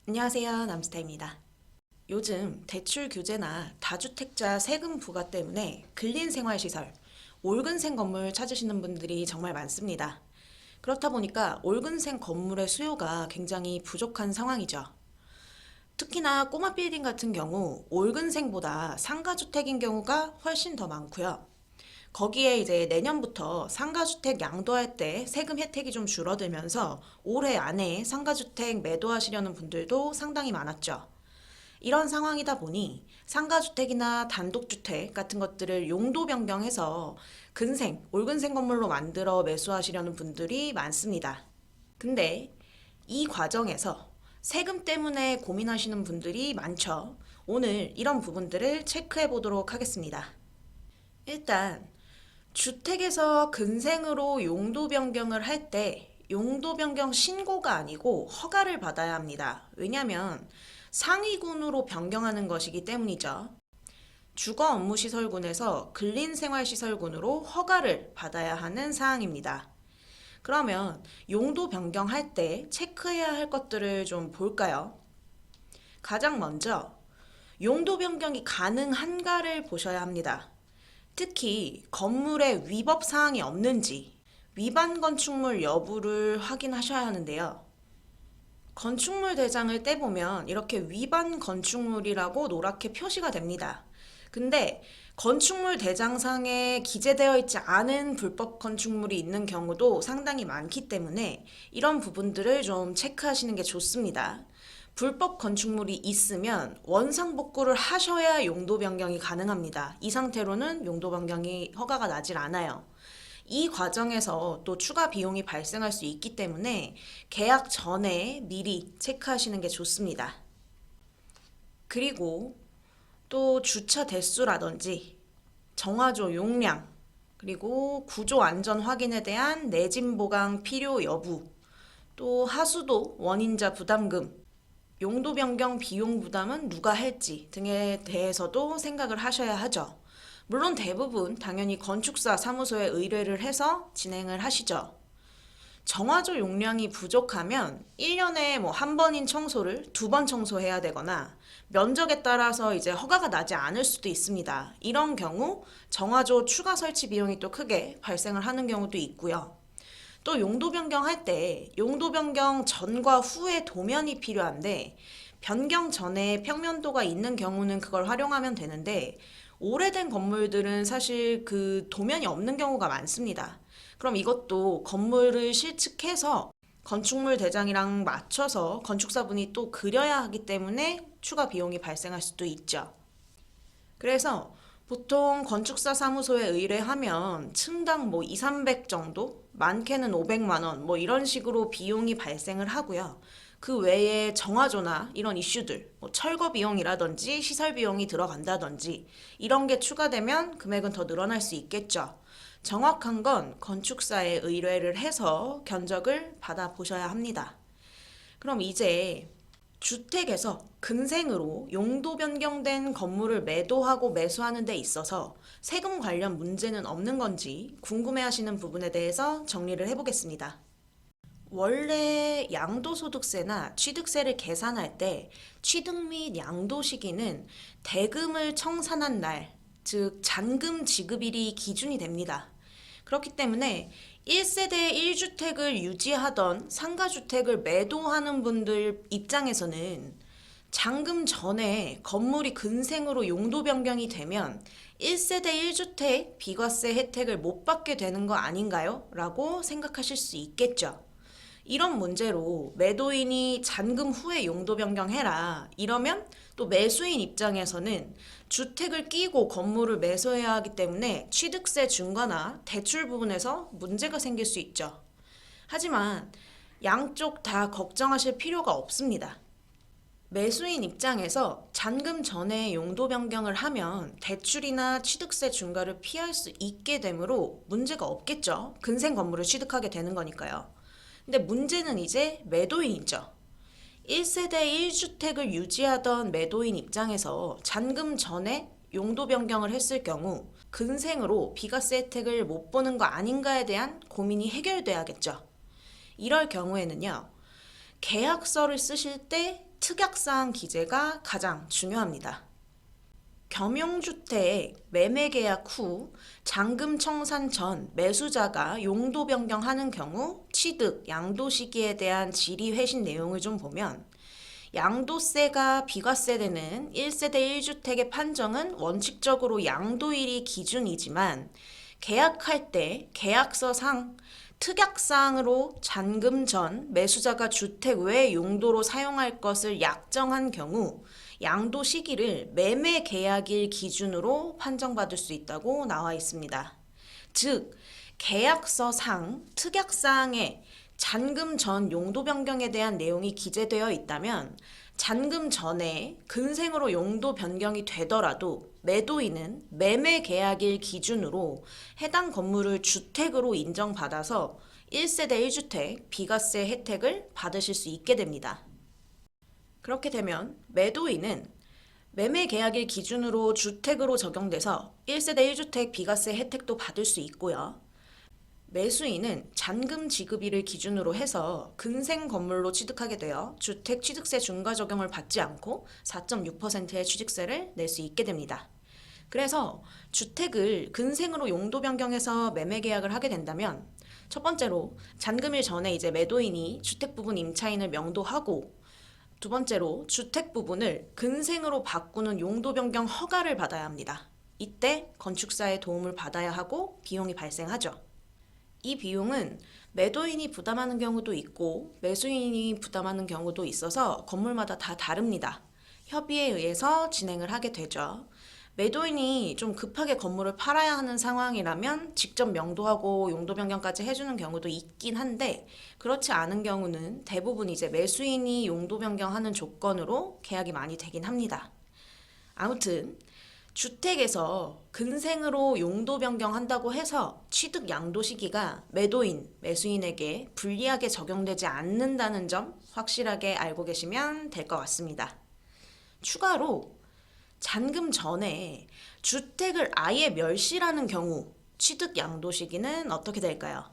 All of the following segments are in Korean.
안녕하세요. 남스타입니다. 요즘 대출 규제나 다주택자 세금 부과 때문에 근린생활시설, 옳근생 건물 찾으시는 분들이 정말 많습니다. 그렇다 보니까 옳근생 건물의 수요가 굉장히 부족한 상황이죠. 특히나 꼬마 빌딩 같은 경우 옳근생보다 상가주택인 경우가 훨씬 더 많고요. 거기에 이제 내년부터 상가주택 양도할 때 세금 혜택이 좀 줄어들면서 올해 안에 상가주택 매도하시려는 분들도 상당히 많았죠. 이런 상황이다 보니 상가주택이나 단독주택 같은 것들을 용도 변경해서 근생, 옳근생 건물로 만들어 매수하시려는 분들이 많습니다. 근데 이 과정에서 세금 때문에 고민하시는 분들이 많죠. 오늘 이런 부분들을 체크해 보도록 하겠습니다. 일단 주택에서 근생으로 용도 변경을 할 때 용도 변경 신고가 아니고 허가를 받아야 합니다. 왜냐하면 상위군으로 변경하는 것이기 때문이죠. 주거업무시설군에서 근린생활시설군으로 허가를 받아야 하는 사항입니다. 그러면 용도 변경할 때 체크해야 할 것들을 좀 볼까요? 가장 먼저 용도 변경이 가능한가를 보셔야 합니다. 특히 건물에 위법 사항이 없는지 위반 건축물 여부를 확인하셔야 하는데요. 건축물 대장을 떼보면 이렇게 위반 건축물이라고 노랗게 표시가 됩니다. 근데 건축물 대장상에 기재되어 있지 않은 불법 건축물이 있는 경우도 상당히 많기 때문에 이런 부분들을 좀 체크하시는 게 좋습니다. 불법 건축물이 있으면 원상복구를 하셔야 용도 변경이 가능합니다. 이 상태로는 용도 변경이 허가가 나질 않아요. 이 과정에서 또 추가 비용이 발생할 수 있기 때문에 계약 전에 미리 체크하시는 게 좋습니다. 그리고 또 주차 대수라든지 정화조 용량, 그리고 구조 안전 확인에 대한 내진 보강 필요 여부, 또 하수도 원인자 부담금, 용도 변경 비용 부담은 누가 할지 등에 대해서도 생각을 하셔야 하죠. 물론 대부분 당연히 건축사 사무소에 의뢰를 해서 진행을 하시죠. 정화조 용량이 부족하면 1년에 한 번인 청소를 2번 청소해야 되거나 면적에 따라서 이제 허가가 나지 않을 수도 있습니다. 이런 경우 정화조 추가 설치 비용이 또 크게 발생을 하는 경우도 있고요. 또 용도 변경할 때 용도 변경 전과 후에 도면이 필요한데 변경 전에 평면도가 있는 경우는 그걸 활용하면 되는데 오래된 건물들은 사실 그 도면이 없는 경우가 많습니다. 그럼 이것도 건물을 실측해서 건축물 대장이랑 맞춰서 건축사분이 또 그려야 하기 때문에 추가 비용이 발생할 수도 있죠. 그래서 보통 건축사 사무소에 의뢰하면 층당 2, 300 정도, 많게는 500만 원 이런 식으로 비용이 발생을 하고요. 그 외에 정화조나 이런 이슈들, 철거 비용이라든지 시설 비용이 들어간다든지 이런 게 추가되면 금액은 더 늘어날 수 있겠죠. 정확한 건 건축사에 의뢰를 해서 견적을 받아보셔야 합니다. 그럼 이제 주택에서 근생으로 용도 변경된 건물을 매도하고 매수하는 데 있어서 세금 관련 문제는 없는 건지 궁금해하시는 부분에 대해서 정리를 해보겠습니다. 원래 양도소득세나 취득세를 계산할 때 취득 및 양도 시기는 대금을 청산한 날, 즉 잔금 지급일이 기준이 됩니다. 그렇기 때문에 1세대 1주택을 유지하던 상가주택을 매도하는 분들 입장에서는 잔금 전에 건물이 근생으로 용도 변경이 되면 1세대 1주택 비과세 혜택을 못 받게 되는 거 아닌가요? 라고 생각하실 수 있겠죠. 이런 문제로 매도인이 잔금 후에 용도 변경해라 이러면 또 매수인 입장에서는 주택을 끼고 건물을 매수해야 하기 때문에 취득세 중과나 대출 부분에서 문제가 생길 수 있죠. 하지만 양쪽 다 걱정하실 필요가 없습니다. 매수인 입장에서 잔금 전에 용도 변경을 하면 대출이나 취득세 중과를 피할 수 있게 되므로 문제가 없겠죠. 근생 건물을 취득하게 되는 거니까요. 근데 문제는 이제 매도인이죠. 1세대 1주택을 유지하던 매도인 입장에서 잔금 전에 용도 변경을 했을 경우 근생으로 비과세 혜택을 못 보는 거 아닌가에 대한 고민이 해결돼야겠죠. 이럴 경우에는요. 계약서를 쓰실 때 특약사항 기재가 가장 중요합니다. 겸용주택 매매 계약 후 잔금 청산 전 매수자가 용도 변경하는 경우 취득, 양도 시기에 대한 질의 회신 내용을 좀 보면 양도세가 비과세되는 1세대 1주택의 판정은 원칙적으로 양도일이 기준이지만 계약할 때 계약서상 특약사항으로 잔금 전 매수자가 주택 외 용도로 사용할 것을 약정한 경우 양도 시기를 매매 계약일 기준으로 판정받을 수 있다고 나와 있습니다. 즉, 계약서상 특약사항에 잔금 전 용도 변경에 대한 내용이 기재되어 있다면 잔금 전에 근생으로 용도 변경이 되더라도 매도인은 매매 계약일 기준으로 해당 건물을 주택으로 인정받아서 1세대 1주택 비과세 혜택을 받으실 수 있게 됩니다. 그렇게 되면 매도인은 매매 계약일 기준으로 주택으로 적용돼서 1세대 1주택 비과세 혜택도 받을 수 있고요. 매수인은 잔금 지급일을 기준으로 해서 근생 건물로 취득하게 되어 주택 취득세 중과 적용을 받지 않고 4.6%의 취득세를 낼 수 있게 됩니다. 그래서 주택을 근생으로 용도 변경해서 매매 계약을 하게 된다면 첫 번째로 잔금일 전에 이제 매도인이 주택 부분 임차인을 명도하고 두 번째로 주택 부분을 근생으로 바꾸는 용도 변경 허가를 받아야 합니다. 이때 건축사의 도움을 받아야 하고 비용이 발생하죠. 이 비용은 매도인이 부담하는 경우도 있고 매수인이 부담하는 경우도 있어서 건물마다 다 다릅니다. 협의에 의해서 진행을 하게 되죠. 매도인이 좀 급하게 건물을 팔아야 하는 상황이라면 직접 명도하고 용도 변경까지 해주는 경우도 있긴 한데 그렇지 않은 경우는 대부분 이제 매수인이 용도 변경하는 조건으로 계약이 많이 되긴 합니다. 아무튼 주택에서 근생으로 용도 변경한다고 해서 취득 양도 시기가 매도인, 매수인에게 불리하게 적용되지 않는다는 점 확실하게 알고 계시면 될 것 같습니다. 추가로 잔금 전에 주택을 아예 멸실하는 경우 취득 양도 시기는 어떻게 될까요?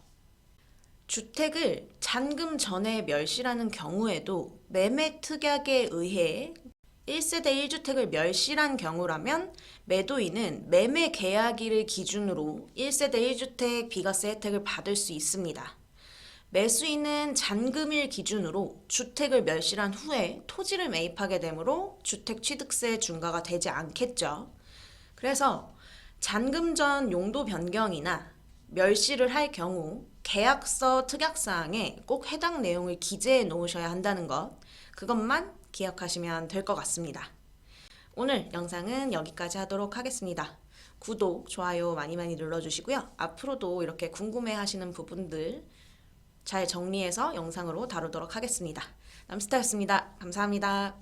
주택을 잔금 전에 멸실하는 경우에도 매매 특약에 의해 1세대 1주택을 멸실한 경우라면 매도인은 매매 계약일을 기준으로 1세대 1주택 비과세 혜택을 받을 수 있습니다. 매수인은 잔금일 기준으로 주택을 멸실한 후에 토지를 매입하게 되므로 주택 취득세 중과가 되지 않겠죠. 그래서 잔금 전 용도 변경이나 멸실을 할 경우 계약서 특약사항에 꼭 해당 내용을 기재해 놓으셔야 한다는 것, 그것만 기억하시면 될 것 같습니다. 오늘 영상은 여기까지 하도록 하겠습니다. 구독, 좋아요 많이 눌러주시고요. 앞으로도 이렇게 궁금해하시는 부분들 잘 정리해서 영상으로 다루도록 하겠습니다. 남스타였습니다. 감사합니다.